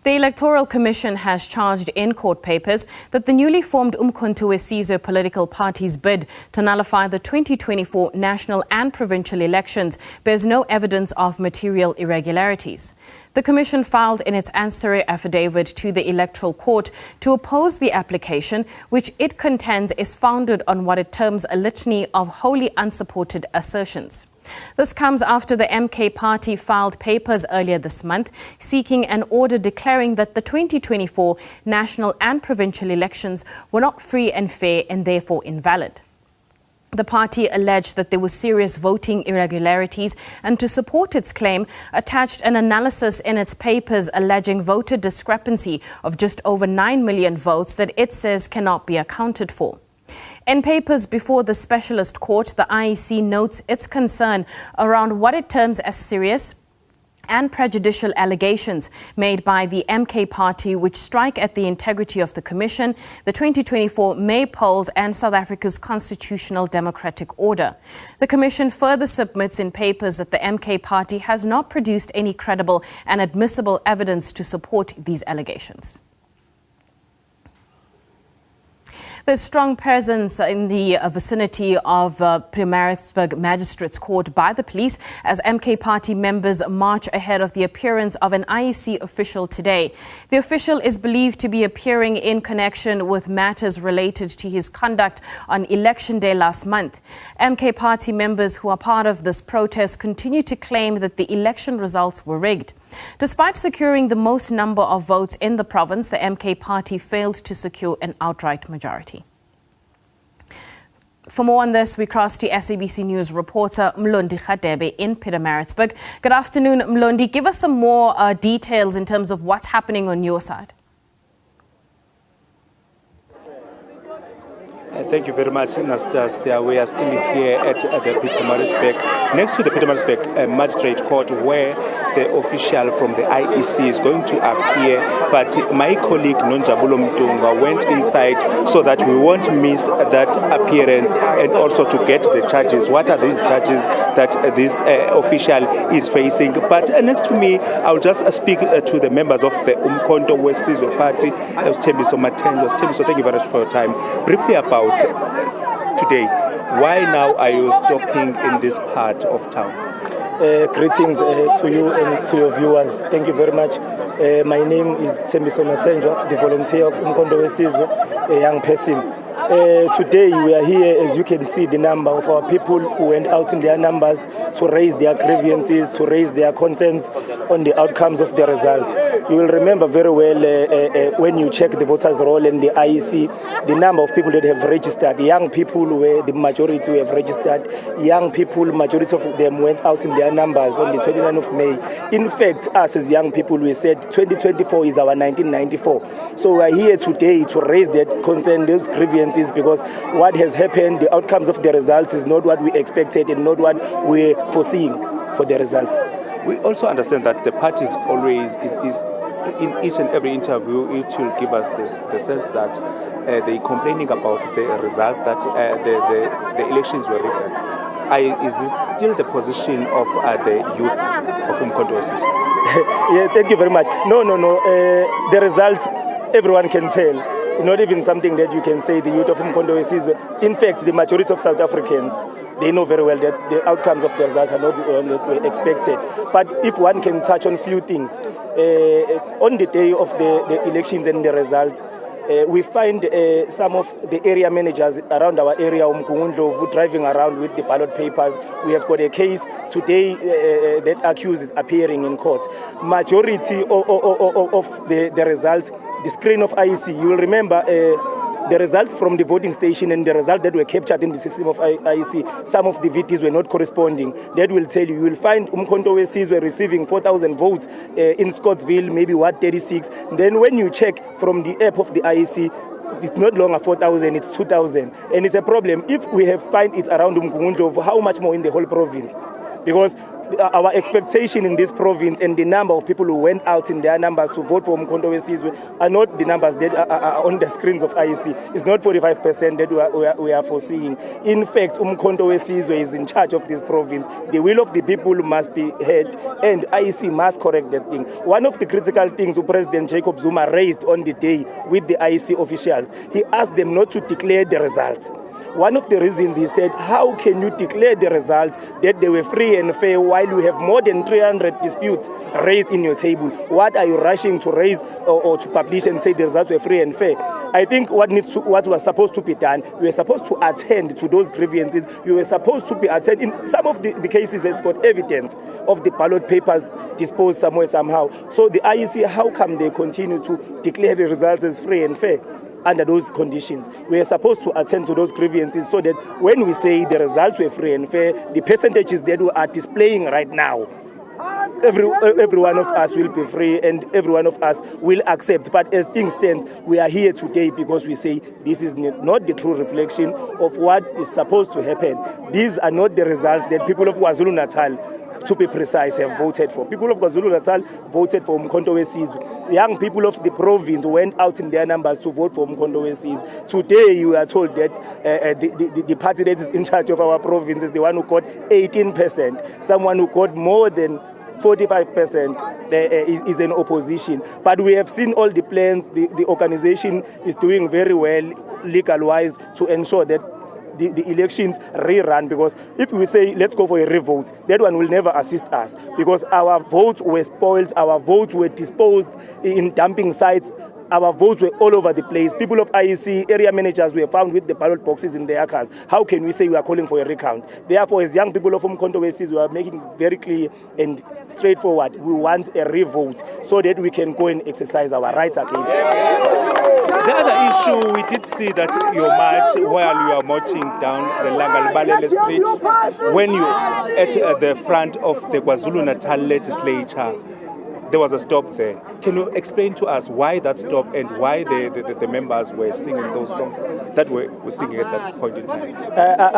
The Electoral Commission has charged in court papers that the newly formed Umkhonto political party's bid to nullify the 2024 national and provincial elections bears no evidence of material irregularities. The Commission filed in its answer affidavit to the Electoral Court to oppose the application, which it contends is founded on what it terms a litany of wholly unsupported assertions. This comes after the MK party filed papers earlier this month seeking an order declaring that the 2024 national and provincial elections were not free and fair and therefore invalid. The party alleged that there were serious voting irregularities and to support its claim attached an analysis in its papers alleging voter discrepancy of just over 9 million votes that it says cannot be accounted for. In papers before the specialist court, the IEC notes its concern around what it terms as serious and prejudicial allegations made by the MK party which strike at the integrity of the Commission, the 2024 May polls and South Africa's constitutional democratic order. The Commission further submits in papers that the MK party has not produced any credible and admissible evidence to support these allegations. There's strong presence in the vicinity of Pietermaritzburg Magistrates Court by the police as MK party members march ahead of the appearance of an IEC official today. The official is believed to be appearing in connection with matters related to his conduct on election day last month. MK party members who are part of this protest continue to claim that the election results were rigged. Despite securing the most number of votes in the province, the MK party failed to secure an outright majority. For more on this, we cross to SABC News reporter Mlondi Khadebe in Pietermaritzburg. Good afternoon, Mlondi. Give us some more details in terms of what's happening on your side. Thank you very much, Anastasia. We are still here at the Pietermaritzburg, next to the Pietermaritzburg Magistrate Court, where the official from the IEC is going to appear. But my colleague Nonjabulo Mtunga went inside so that we won't miss that appearance and also to get the charges. What are these charges that this official is facing? But next to me, I'll just speak to the members of the Umkhonto party. So thank you very much for your time. Briefly about today, why now are you stopping in this part of town? Greetings to you and to your viewers. Thank you very much. My name is Tembiso Matenjwa, the volunteer of Umkhonto, a young person. Today we are here, as you can see, the number of our people who went out in their numbers to raise their grievances, to raise their concerns on the outcomes of the results. You will remember very well when you check the voters' roll in the IEC, the number of people that have registered. Young people were the majority who have registered. Young people, majority of them went out in their numbers on the 29th of May. In fact, us as young people, we said 2024 is our 1994. So we are here today to raise that concern, those grievances, because what has happened, the outcomes of the results is not what we expected and not what we're foreseeing for the results. We also understand that the party is always, in each and every interview, it will give us the sense that they're complaining about the results, that the elections were rigged. Is this still the position of the youth of Umkhonto? Yeah, thank you very much. No. The results, everyone can tell. Not even something that you can say the youth of Umkhonto. In fact, the majority of South Africans, they know very well that the outcomes of the results are not what were expected. But if one can touch on a few things, on the day of the elections and the results, we find some of the area managers around our area, Umkhonto, driving around with the ballot papers. We have got a case today that accused is appearing in court. Majority of the results, the screen of IEC, you will remember the results from the voting station and the result that were captured in the system of IEC, some of the VTs were not corresponding. That will tell you will find Umkhonto were receiving 4,000 votes in Scottsville, maybe Ward 36. Then when you check from the app of the IEC, it's not longer 4,000, it's 2,000. And it's a problem. If we have find it around Umkhonto, how much more in the whole province? Because our expectation in this province and the number of people who went out in their numbers to vote for Umkhonto Wesizwe are not the numbers that are on the screens of IEC. It's not 45% that we are foreseeing. In fact, Umkhonto Wesizwe is in charge of this province. The will of the people must be heard, and IEC must correct that thing. One of the critical things President Jacob Zuma raised on the day with the IEC officials, he asked them not to declare the results. One of the reasons he said, how can you declare the results that they were free and fair while you have more than 300 disputes raised in your table? What are you rushing to raise or to publish and say the results were free and fair? I think what was supposed to be done, we were supposed to attend to those grievances. We were supposed to be attending. In some of the cases, it's got evidence of the ballot papers disposed somewhere, somehow. So the IEC, how come they continue to declare the results as free and fair? Under those conditions, we are supposed to attend to those grievances so that when we say the results were free and fair, the percentages that we are displaying right now, every one of us will be free and every one of us will accept. But as things stand, we are here today because we say this is not the true reflection of what is supposed to happen. These are not the results that people of KwaZulu-Natal, to be precise, have voted for. People of KwaZulu-Natal voted for Umkhonto Wesizwe. Young people of the province went out in their numbers to vote for Umkhonto Wesizwe. Today, you are told that the party that is in charge of our province is the one who got 18%. Someone who got more than 45% is an opposition. But we have seen all the plans. The organization is doing very well, legal-wise, to ensure that the elections rerun, because if we say let's go for a revote, that one will never assist us, because our votes were spoiled, our votes were disposed in dumping sites, our votes were all over the place. People of IEC, area managers were found with the ballot boxes in their cars. How can we say we are calling for a recount? Therefore, as young people of Umkhonto Wesizwe, we are making very clear and straightforward, we want a revote so that we can go and exercise our rights again. The other issue, we did see that your march, while you are marching down the Langalbalele Street, when you at the front of the KwaZulu-Natal legislature, there was a stop there. Can you explain to us why that stop and why the members were singing those songs that were singing at that point in time?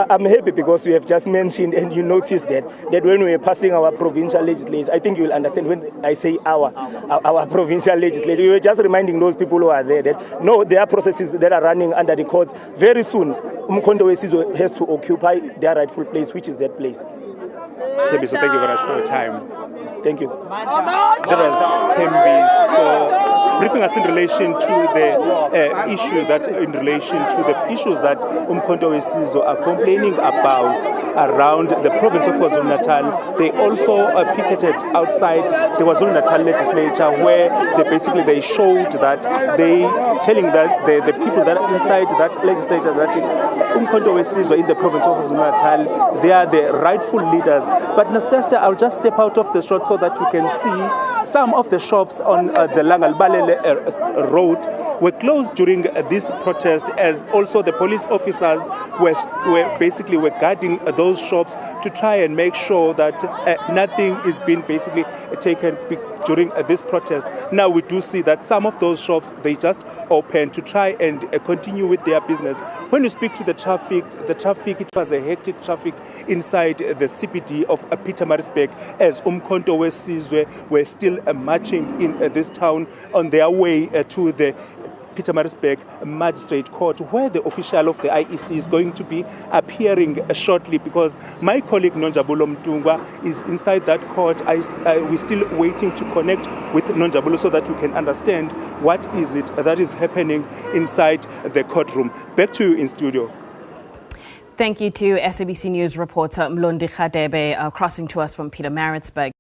I'm happy because you have just mentioned and you noticed that when we were passing our provincial legislature, I think you will understand when I say our provincial legislature, we were just reminding those people who are there that no, there are processes that are running under the courts. Very soon, Umkhonto Wesizwe has to occupy their rightful place, which is that place. Stembi, so thank you very much for your time. Thank you. That was Stembi. So briefing us in relation to the issues that Umkhonto Wesizwe are complaining about around the province of KwaZulu-Natal. They also picketed outside the KwaZulu-Natal legislature, where they showed that telling that the people that are inside that legislature that Umkhonto Wesizwe in the province of KwaZulu-Natal, they are the rightful leaders. But Nastasia, I'll just step out of the shot so that you can see some of the shops on the Langalbalele road were closed during this protest, as also the police officers were guarding those shops to try and make sure that nothing is being taken during this protest. Now we do see that some of those shops, they just open to try and continue with their business. When you speak to the traffic, it was a hectic traffic inside the CBD of Pietermaritzburg, as Umkhonto Wesizwe were still marching in this town on their way to the Pietermaritzburg Magistrate Court, where the official of the IEC is going to be appearing shortly, because my colleague Nonjabulo Mtungwa is inside that court. We're still waiting to connect with Nonjabulo so that we can understand what is it that is happening inside the courtroom. Back to you in studio. Thank you to SABC News reporter Mlondi Khadebe crossing to us from Pietermaritzburg.